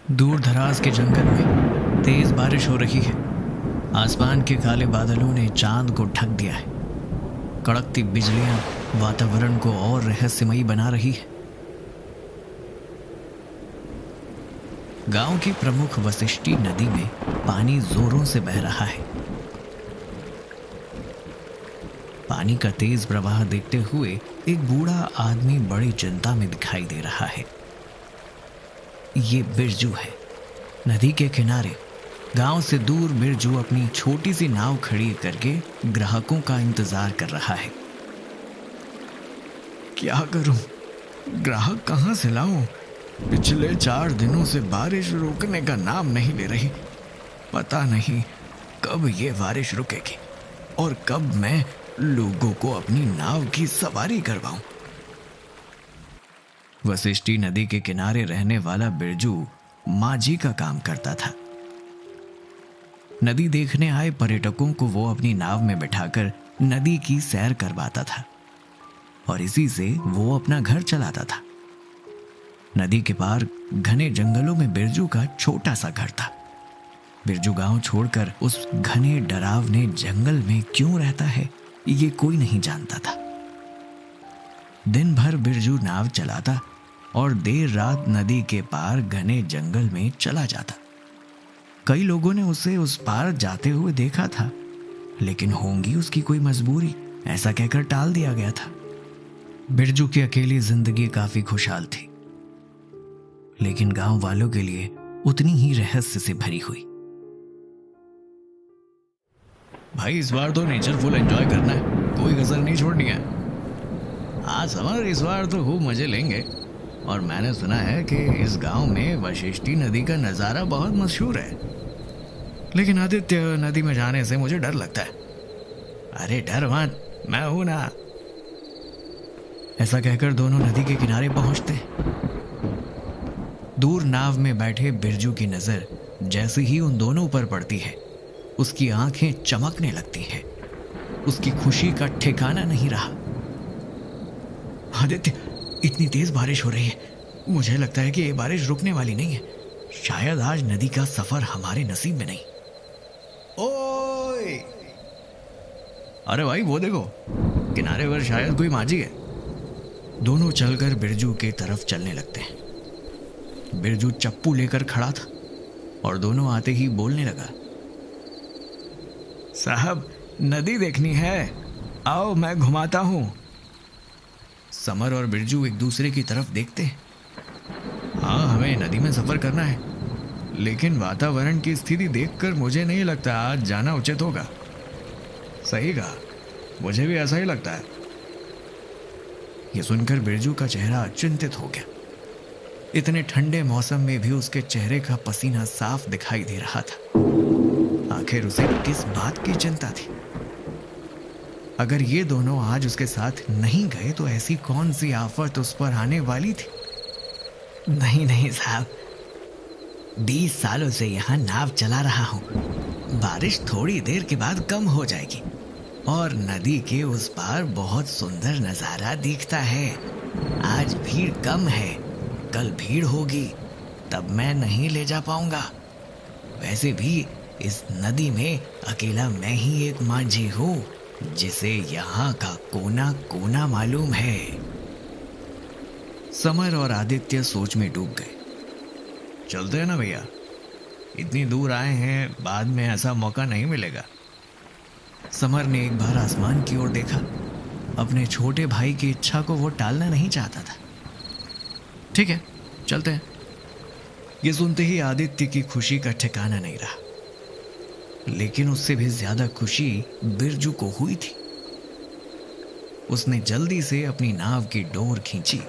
दूर दराज के जंगल में तेज बारिश हो रही है। आसमान के काले बादलों ने चांद को ढक दिया है। कड़कती बिजलियां वातावरण को और रहस्यमयी बना रही है। गांव की प्रमुख वशिष्ठी नदी में पानी जोरों से बह रहा है। पानी का तेज प्रवाह देखते हुए एक बूढ़ा आदमी बड़ी चिंता में दिखाई दे रहा है। ये बिरजू है। नदी के किनारे गांव से दूर बिरजू अपनी छोटी सी नाव खड़ी करके ग्राहकों का इंतजार कर रहा है। क्या करूं? ग्राहक कहां से लाऊं? पिछले 4 दिनों से बारिश रुकने का नाम नहीं ले रही। पता नहीं कब ये बारिश रुकेगी और कब मैं लोगों को अपनी नाव की सवारी करवाऊं। वशिष्ठी नदी के किनारे रहने वाला बिरजू माझी का काम करता था। नदी देखने आए पर्यटकों को वो अपनी नाव में बिठाकर नदी की सैर करवाता था और इसी से वो अपना घर चलाता था। नदी के पार घने जंगलों में बिरजू का छोटा सा घर था। बिरजू गांव छोड़कर उस घने डरावने जंगल में क्यों रहता है, ये कोई नहीं जानता था। दिन भर बिरजू नाव चलाता और देर रात नदी के पार घने जंगल में चला जाता। कई लोगों ने उसे उस पार जाते हुए देखा था, लेकिन होंगी उसकी कोई मजबूरी, ऐसा कहकर टाल दिया गया था। बिरजू की अकेली जिंदगी काफी खुशहाल थी, लेकिन गांव वालों के लिए उतनी ही रहस्य से भरी हुई। भाई इस बार तो नेचर फुल एंजॉय करना है, कोई कसर नहीं छोड़नी है। हाँ समर, इस बार तो खूब मजे लेंगे। और मैंने सुना है कि इस गांव में वशिष्ठी नदी का नज़ारा बहुत मशहूर है, लेकिन आदित्य नदी में जाने से मुझे डर लगता है। अरे डर मत, मैं हूं ना। ऐसा कहकर दोनों नदी के किनारे पहुंचते। दूर नाव में बैठे बिरजू की नजर जैसे ही उन दोनों पर पड़ती है, उसकी आंखें चमकने लगती हैं। उसकी खुशी का ठिकाना नहीं रहा। आदित्य, इतनी तेज बारिश हो रही है, मुझे लगता है कि ये बारिश रुकने वाली नहीं है। शायद आज नदी का सफर हमारे नसीब में नहीं। ओए! अरे भाई वो देखो, किनारे पर शायद कोई माझी है। दोनों चलकर बिरजू की तरफ चलने लगते हैं। बिरजू चप्पू लेकर खड़ा था और दोनों आते ही बोलने लगा, साहब नदी देखनी है, आओ मैं घुमाता हूं। समर और बिरजू एक दूसरे की तरफ देखते हैं। हाँ हमें नदी में सफर करना है, लेकिन वातावरण की स्थिति देखकर मुझे नहीं लगता आज जाना उचित होगा। सही कहा, मुझे भी ऐसा ही लगता है। यह सुनकर बिरजू का चेहरा चिंतित हो गया। इतने ठंडे मौसम में भी उसके चेहरे का पसीना साफ दिखाई दे रहा था। आखिर उसे किस बात की चिंता थी? अगर ये दोनों आज उसके साथ नहीं गए तो ऐसी कौन सी आफत उस पर आने वाली थी? नहीं नहीं साहब, 20 सालों से यहाँ नाव चला रहा हूँ। बारिश थोड़ी देर के बाद कम हो जाएगी और नदी के उस पार बहुत सुंदर नजारा दिखता है। आज भीड़ कम है, कल भीड़ होगी, तब मैं नहीं ले जा पाऊंगा। वैसे भी इस नदी में अकेला मैं ही एक माझी हूँ जिसे यहाँ का कोना कोना मालूम है। समर और आदित्य सोच में डूब गए। चलते हैं ना भैया, इतनी दूर आए हैं, बाद में ऐसा मौका नहीं मिलेगा। समर ने एक बार आसमान की ओर देखा। अपने छोटे भाई की इच्छा को वो टालना नहीं चाहता था। ठीक है चलते हैं। ये सुनते ही आदित्य की खुशी का ठिकाना नहीं रहा, लेकिन उससे भी ज्यादा खुशी बिरजू को हुई थी। उसने जल्दी से अपनी नाव की डोर खींची।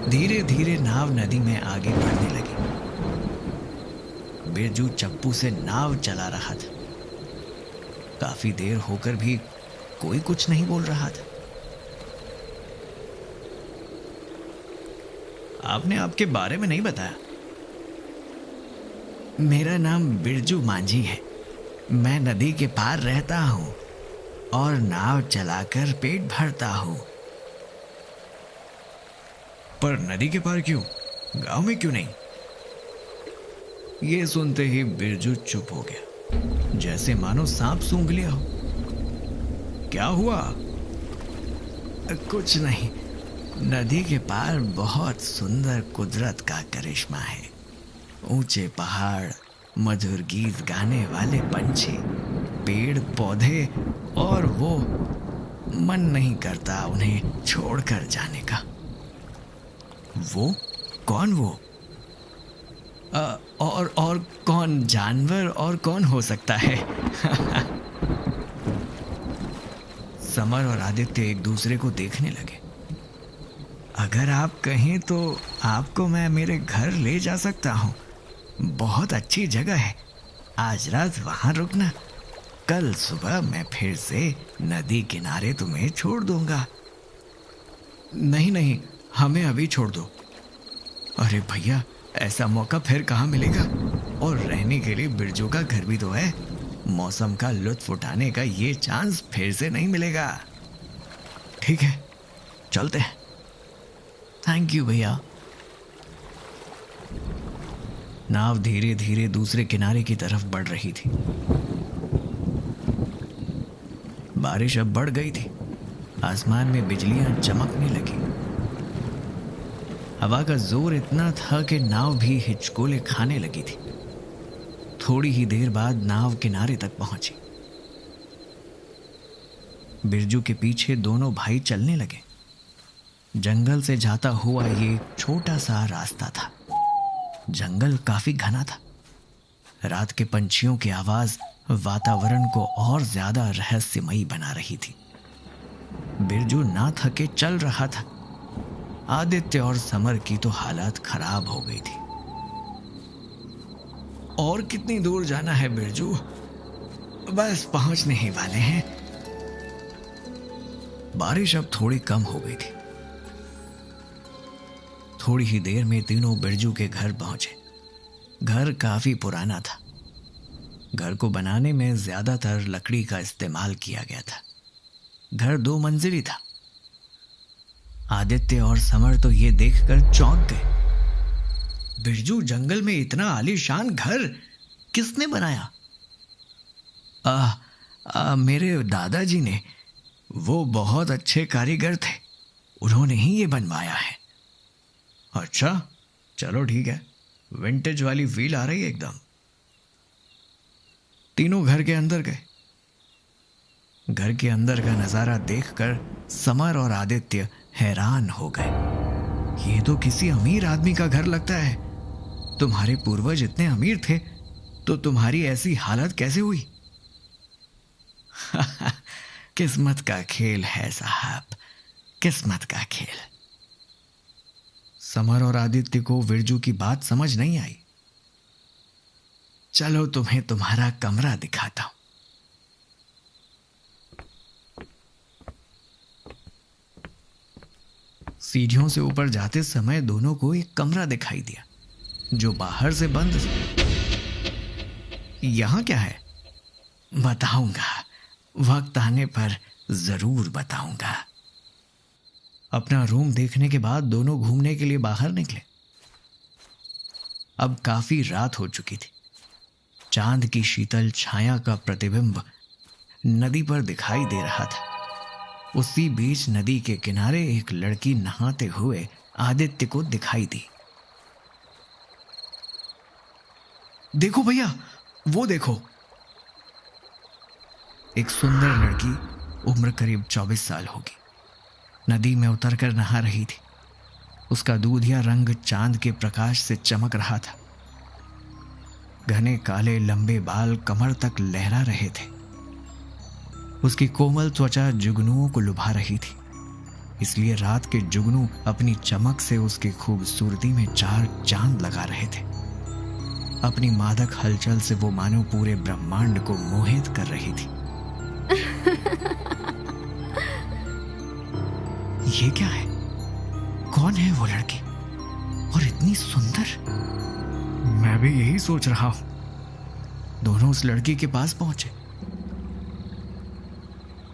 धीरे धीरे नाव नदी में आगे बढ़ने लगी। बिरजू चप्पू से नाव चला रहा था। काफी देर होकर भी कोई कुछ नहीं बोल रहा था। आपने आपके बारे में नहीं बताया। मेरा नाम बिरजू माझी है। मैं नदी के पार रहता हूँ और नाव चलाकर पेट भरता हूँ। पर नदी के पार क्यों? गांव में क्यों नहीं? ये सुनते ही बिरजू चुप हो गया, जैसे मानो सांप सूंघ लिया हो। क्या हुआ? कुछ नहीं, नदी के पार बहुत सुंदर कुदरत का करिश्मा है। ऊंचे पहाड़, मधुर गीत गाने वाले पंछी, पेड़ पौधे, और वो मन नहीं करता उन्हें छोड़कर जाने का। वो कौन? वो और कौन? जानवर और कौन हो सकता है? समर और आदित्य एक दूसरे को देखने लगे। अगर आप कहें तो आपको मैं मेरे घर ले जा सकता हूँ। बहुत अच्छी जगह है, आज रात वहां रुकना। कल सुबह मैं फिर से नदी किनारे तुम्हें छोड़ दूंगा। नहीं नहीं, हमें अभी छोड़ दो। अरे भैया, ऐसा मौका फिर कहाँ मिलेगा? और रहने के लिए बिरजू का घर भी तो है। मौसम का लुत्फ उठाने का ये चांस फिर से नहीं मिलेगा। ठीक है, चलते हैं। थैंक यू भैया। नाव धीरे धीरे दूसरे किनारे की तरफ बढ़ रही थी। बारिश अब बढ़ गई थी। आसमान में बिजलियां चमकने लगी। हवा का जोर इतना था कि नाव भी हिचकोले खाने लगी थी। थोड़ी ही देर बाद नाव किनारे तक पहुंची। बिरजू के पीछे दोनों भाई चलने लगे। जंगल से जाता हुआ ये छोटा सा रास्ता था। जंगल काफी घना था। रात के पंछियों की आवाज वातावरण को और ज्यादा रहस्यमयी बना रही थी। बिरजू ना थके चल रहा था। आदित्य और समर की तो हालत खराब हो गई थी। और कितनी दूर जाना है बिरजू? बस पहुंचने ही वाले हैं। बारिश अब थोड़ी कम हो गई थी। थोड़ी ही देर में तीनों बिरजू के घर पहुंचे। घर काफी पुराना था। घर को बनाने में ज्यादातर लकड़ी का इस्तेमाल किया गया था। घर 2 मंजिली था। आदित्य और समर तो ये देखकर चौंक गए। बिरजू, जंगल में इतना आलीशान घर किसने बनाया? मेरे दादाजी ने। वो बहुत अच्छे कारीगर थे, उन्होंने ही ये बनवाया है। अच्छा, चलो ठीक है। विंटेज वाली फील आ रही है एकदम। तीनों घर के अंदर गए। घर के अंदर का नजारा देखकर समर और आदित्य हैरान हो गए। ये तो किसी अमीर आदमी का घर लगता है। तुम्हारे पूर्वज इतने अमीर थे तो तुम्हारी ऐसी हालत कैसे हुई? किस्मत का खेल है साहब, किस्मत का खेल। समर और आदित्य को बिरजू की बात समझ नहीं आई। चलो तुम्हें तुम्हारा कमरा दिखाता हूं। सीढ़ियों से ऊपर जाते समय दोनों को एक कमरा दिखाई दिया जो बाहर से बंद था। यहां क्या है? बताऊंगा, वक्त आने पर जरूर बताऊंगा। अपना रूम देखने के बाद दोनों घूमने के लिए बाहर निकले। अब काफी रात हो चुकी थी। चांद की शीतल छाया का प्रतिबिंब नदी पर दिखाई दे रहा था। उसी बीच नदी के किनारे एक लड़की नहाते हुए आदित्य को दिखाई दी। देखो भैया, वो देखो। एक सुंदर लड़की, उम्र करीब 24 साल होगी, नदी में उतरकर नहा रही थी। उसका दूधिया रंग चांद के प्रकाश से चमक रहा था। घने काले लंबे बाल कमर तक लहरा रहे थे। उसकी कोमल त्वचा जुगनुओं को लुभा रही थी, इसलिए रात के जुगनू अपनी चमक से उसकी खूबसूरती में 4 चांद लगा रहे थे। अपनी मादक हलचल से वो मानो पूरे ब्रह्मांड को मोहित कर रही थी। ये क्या है? कौन है वो लड़की और इतनी सुंदर? मैं भी यही सोच रहा हूं। दोनों उस लड़की के पास पहुंचे।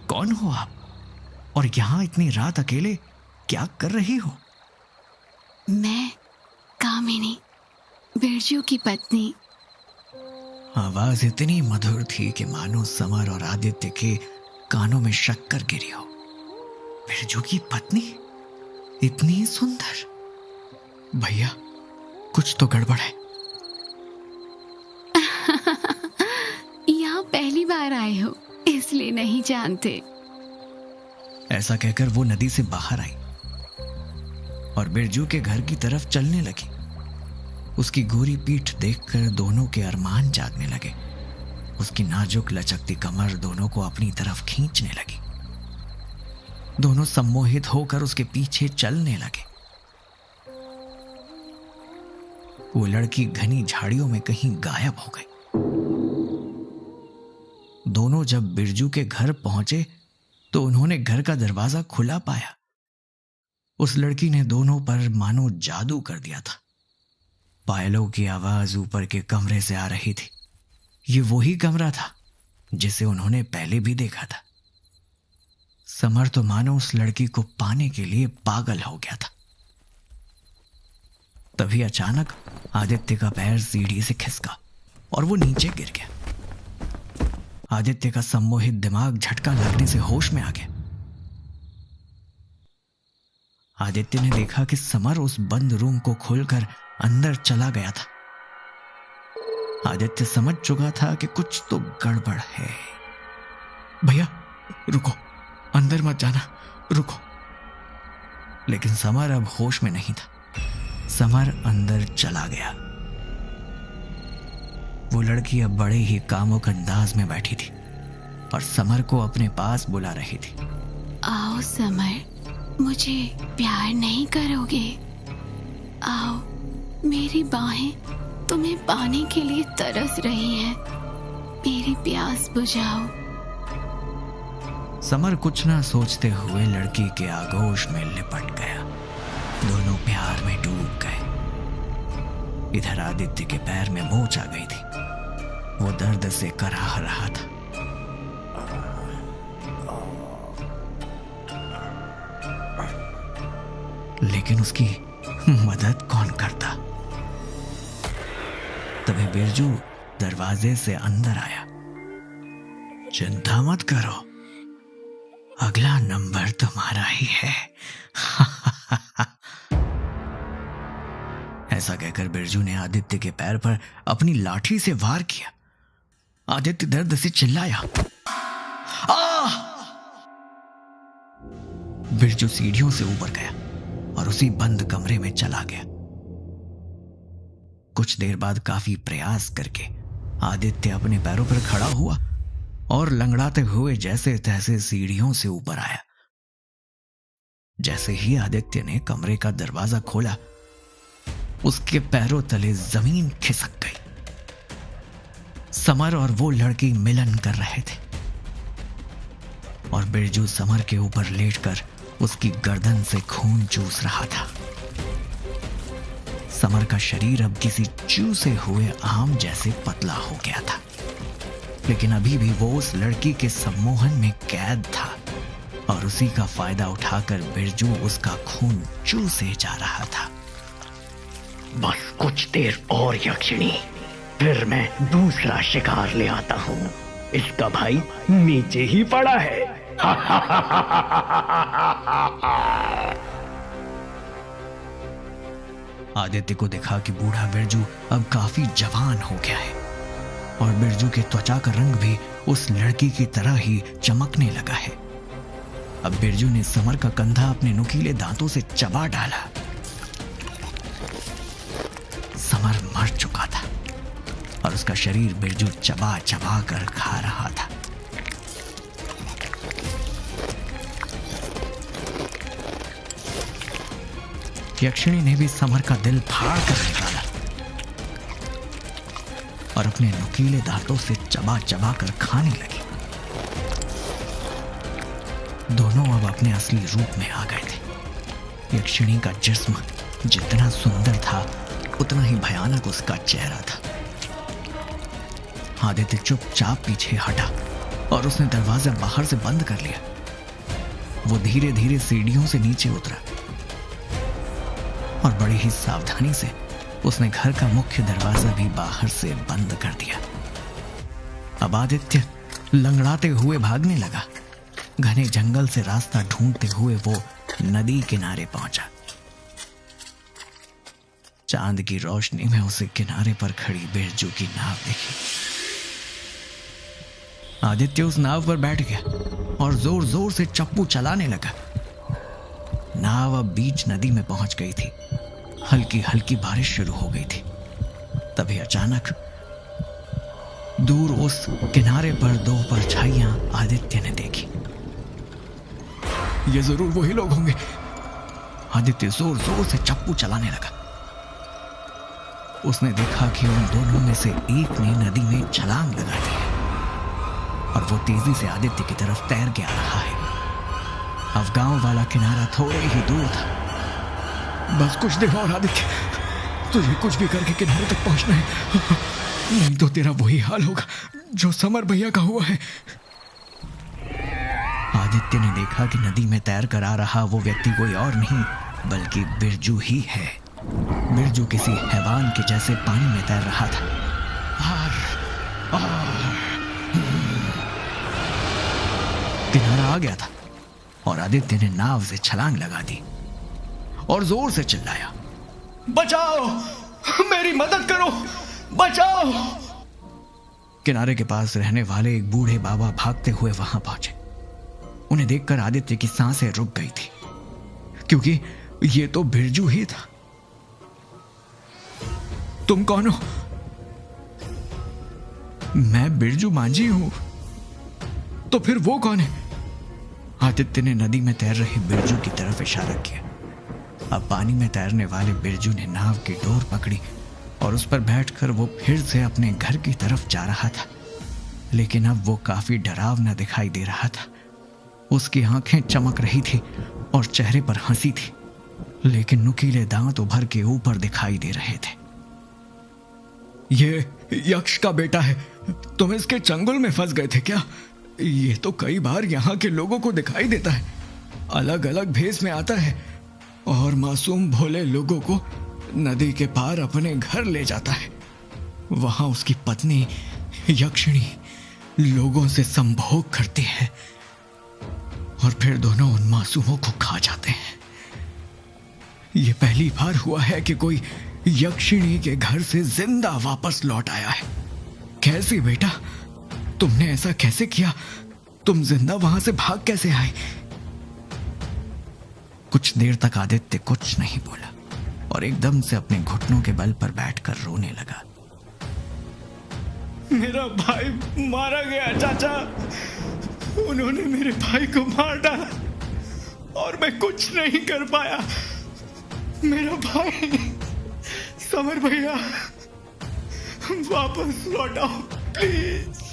कौन हो आप? और यहां इतनी रात अकेले क्या कर रही हो? मैं कामिनी, बिरजू की पत्नी आवाज इतनी मधुर थी कि मानो समर और आदित्य के कानों में शक्कर गिरी हो। बिरजू की पत्नी इतनी सुंदर। भैया, कुछ तो गड़बड़ है। यहाँ पहली बार आए हो इसलिए नहीं जानते। ऐसा कहकर वो नदी से बाहर आई और बिरजू के घर की तरफ चलने लगी। उसकी गोरी पीठ देखकर दोनों के अरमान जागने लगे। उसकी नाजुक लचकती कमर दोनों को अपनी तरफ खींचने लगी। दोनों सम्मोहित होकर उसके पीछे चलने लगे। वो लड़की घनी झाड़ियों में कहीं गायब हो गई। दोनों जब बिरजू के घर पहुंचे तो उन्होंने घर का दरवाजा खुला पाया। उस लड़की ने दोनों पर मानो जादू कर दिया था। पायलों की आवाज ऊपर के कमरे से आ रही थी। ये वही कमरा था जिसे उन्होंने पहले भी देखा था। समर तो मानो उस लड़की को पाने के लिए पागल हो गया था। तभी अचानक आदित्य का पैर सीढ़ी से खिसका और वो नीचे गिर गया। आदित्य का सम्मोहित दिमाग झटका लगने से होश में आ गया। आदित्य ने देखा कि समर उस बंद रूम को खोलकर अंदर चला गया था। आदित्य समझ चुका था कि कुछ तो गड़बड़ है। भैया रुको, अंदर मत जाना, रुको। लेकिन समर अब होश में नहीं था। समर अंदर चला गया। वो लड़की अब बड़े ही कामुक अंदाज में बैठी थी और समर को अपने पास बुला रही थी। आओ समर, मुझे प्यार नहीं करोगे? आओ, मेरी बाहें तुम्हें पाने के लिए तरस रही हैं। मेरी प्यास बुझाओ। समर कुछ ना सोचते हुए लड़की के आगोश में लिपट गया। दोनों प्यार में डूब गए। इधर आदित्य के पैर में मोच आ गई थी। वो दर्द से कराह रहा था। लेकिन उसकी मदद कौन करता? तभी बिरजू दरवाजे से अंदर आया। चिंता मत करो, अगला नंबर तुम्हारा ही है। ऐसा कहकर बिरजू ने आदित्य के पैर पर अपनी लाठी से वार किया। आदित्य दर्द से चिल्लाया। बिरजू सीढ़ियों से ऊपर गया और उसी बंद कमरे में चला गया। कुछ देर बाद काफी प्रयास करके आदित्य अपने पैरों पर खड़ा हुआ और लंगड़ाते हुए जैसे तैसे सीढ़ियों से ऊपर आया। जैसे ही आदित्य ने कमरे का दरवाजा खोला, उसके पैरों तले जमीन खिसक गई। समर और वो लड़की मिलन कर रहे थे और बिरजू समर के ऊपर लेटकर उसकी गर्दन से खून चूस रहा था। समर का शरीर अब किसी चूसे हुए आम जैसे पतला हो गया था, लेकिन अभी भी वो उस लड़की के सम्मोहन में कैद था और उसी का फायदा उठाकर बिरजू उसका खून चूसे जा रहा था। बस कुछ देर और यक्षिणी, फिर मैं दूसरा शिकार ले आता हूं। इसका भाई नीचे ही पड़ा है। आदित्य को देखा कि बूढ़ा बिरजू अब काफी जवान हो गया है और बिरजू के त्वचा का रंग भी उस लड़की की तरह ही चमकने लगा है। अब बिरजू ने समर का कंधा अपने नुकीले दांतों से चबा डाला। समर मर चुका था और उसका शरीर बिरजू चबा चबा कर खा रहा था। यक्षिणी ने भी समर का दिल फाड़ कर निकाला और अपने नुकीले दांतों से चबा चबा कर खाने लगी। दोनों अब अपने असली रूप में आ गए थे। यक्षिणी का जिस्म जितना सुंदर था, उतना ही भयानक उसका चेहरा था। आदित्य चुपचाप पीछे हटा और उसने दरवाजा बाहर से बंद कर लिया। वो धीरे धीरे सीढ़ियों से नीचे उतरा और बड़ी ही सावधानी से उसने घर का मुख्य दरवाजा भी बाहर से बंद कर दिया। अब आदित्य लंगड़ाते हुए भागने लगा। घने जंगल से रास्ता ढूंढते हुए वो नदी किनारे पहुंचा। चांद की रोशनी में उसे किनारे पर खड़ी बिरजू की नाव देखी। आदित्य उस नाव पर बैठ गया और जोर जोर से चप्पू चलाने लगा। नाव अब बीच नदी में पहुंच गई थी। हल्की हल्की बारिश शुरू हो गई थी। तभी अचानक दूर उस किनारे पर दो परछाइयां आदित्य ने देखी। ये जरूर वही लोग होंगे। आदित्य जोर जोर से चप्पू चलाने लगा। उसने देखा कि उन दोनों में से एक ने नदी में छलांग लगा दी है और वो तेजी से आदित्य की तरफ तैर के आ रहा है। अब गांव वाला किनारा थोड़े ही दूर था। बस कुछ देर और आदित्य, तुझे कुछ भी करके किनारे तक पहुंचना है, नहीं तो तेरा वही हाल होगा जो समर भैया का हुआ है। आदित्य ने देखा कि नदी में तैर कर आ रहा वो व्यक्ति कोई और नहीं बल्कि बिरजू ही है। बिरजू किसी हैवान के जैसे पानी में तैर रहा था। किनारा आ गया था और आदित्य ने नाव से छलांग लगा दी और जोर से चिल्लाया, बचाओ, मेरी मदद करो, बचाओ। किनारे के पास रहने वाले एक बूढ़े बाबा भागते हुए वहां पहुंचे। उन्हें देखकर आदित्य की सांसें रुक गई थी क्योंकि ये तो बिरजू ही था। तुम कौन हो? मैं बिरजू मांझी हूं। तो फिर वो कौन है? आदित्य ने नदी में तैर रहे बिरजू की तरफ इशारा किया। अब पानी में तैरने वाले बिरजू ने नाव की डोर पकड़ी और उस पर बैठकर वो फिर से अपने घर की तरफ जा रहा था। लेकिन अब वो काफी डरावना दिखाई दे रहा था। उसकी आंखें चमक रही थी और चेहरे पर हंसी थी, लेकिन नुकीले दांत उभर के ऊपर दिखाई दे रहे थे। ये यक्ष का बेटा है। तुम इसके चंगुल में फंस गए थे क्या? ये तो कई बार यहाँ के लोगों को दिखाई देता है। अलग अलग भेष में आता है और मासूम भोले लोगों को नदी के पार अपने घर ले जाता है। वहां उसकी पत्नी यक्षिणी लोगों से संभोग करती है और फिर दोनों उन मासूमों को खा जाते हैं। ये पहली बार हुआ है कि कोई यक्षिणी के घर से जिंदा वापस लौट आया है। कैसे बेटा, तुमने ऐसा कैसे किया? तुम जिंदा वहां से भाग कैसे आए? कुछ देर तक आदित्य कुछ नहीं बोला और एकदम से अपने घुटनों के बल पर बैठकर रोने लगा। मेरा भाई मारा गया चाचा। उन्होंने मेरे भाई को मार डाला और मैं कुछ नहीं कर पाया। मेरा भाई, समर भैया, वापस लौटाओ प्लीज।